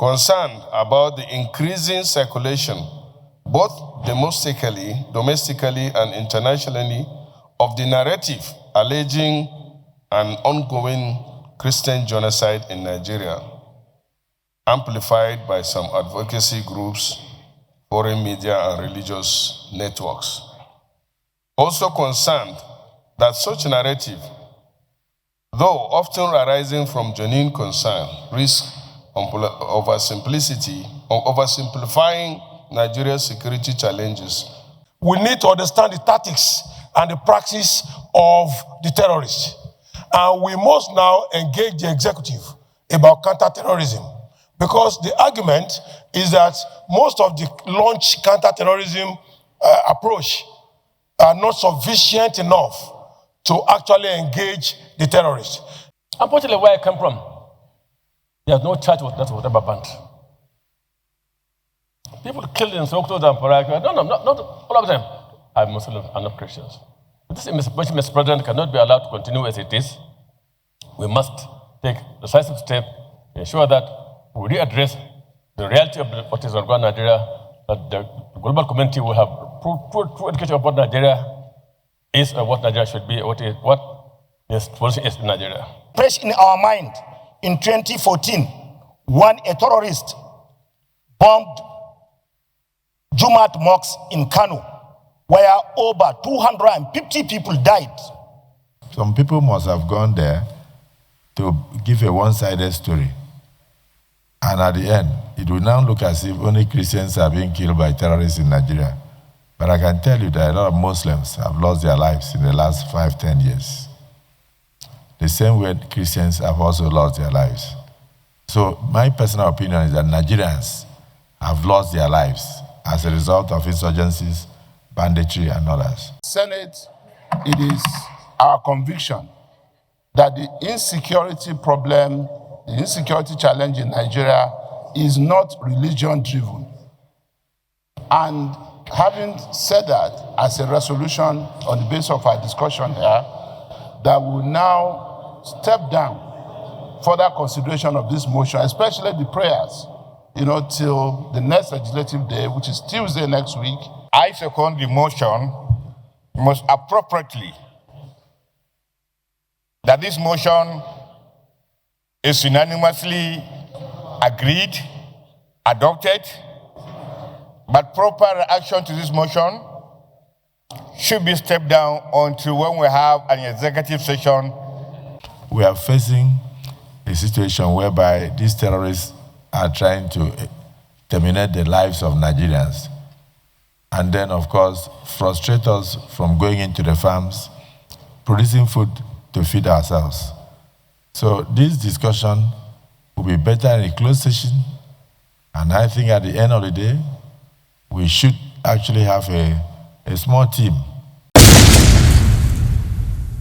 concerned about the increasing circulation, both domestically and internationally, of the narrative alleging an ongoing Christian genocide in Nigeria, amplified by some advocacy groups, foreign media, and religious networks. Also concerned that such narrative, though often arising from genuine concern, risks oversimplifying Nigeria's security challenges. We need to understand the tactics and the practice of the terrorists. And we must now engage the executive about counterterrorism, because the argument is that most of the launch counterterrorism approach are not sufficient enough to actually engage the terrorists. Unfortunately, where I come from, there's no church that was ever banned. People killed in Sokoto and Paraka. No, not all of them are Muslims and not Christians. This information, Mr. President, cannot be allowed to continue as it is. We must take decisive steps to ensure that we readdress the reality of what is ongoing in Nigeria, that the global community will have true education of what Nigeria is and what Nigeria should be, what its policy is in Nigeria. Fresh in our mind, in 2014, when a terrorist bombed Jumat mosques in Kano, where over 250 people died. Some people must have gone there to give a one-sided story. And at the end, it will now look as if only Christians are being killed by terrorists in Nigeria. But I can tell you that a lot of Muslims have lost their lives in the last 5-10 years. The same way Christians have also lost their lives. So my personal opinion is that Nigerians have lost their lives as a result of insurgencies, banditry, and others. Senate, it is our conviction that the insecurity problem, the insecurity challenge in Nigeria is not religion-driven. And having said that, as a resolution on the basis of our discussion here, that we will now step down further consideration of this motion, especially the prayers, till the next legislative day, which is Tuesday next week. I second the motion most appropriately that this motion is unanimously agreed, adopted, but proper reaction to this motion should be stepped down until when we have an executive session. We are facing a situation whereby these terrorists are trying to terminate the lives of Nigerians, and then, of course, frustrate us from going into the farms, producing food to feed ourselves. So this discussion will be better in a closed session, and I think at the end of the day, we should actually have a small team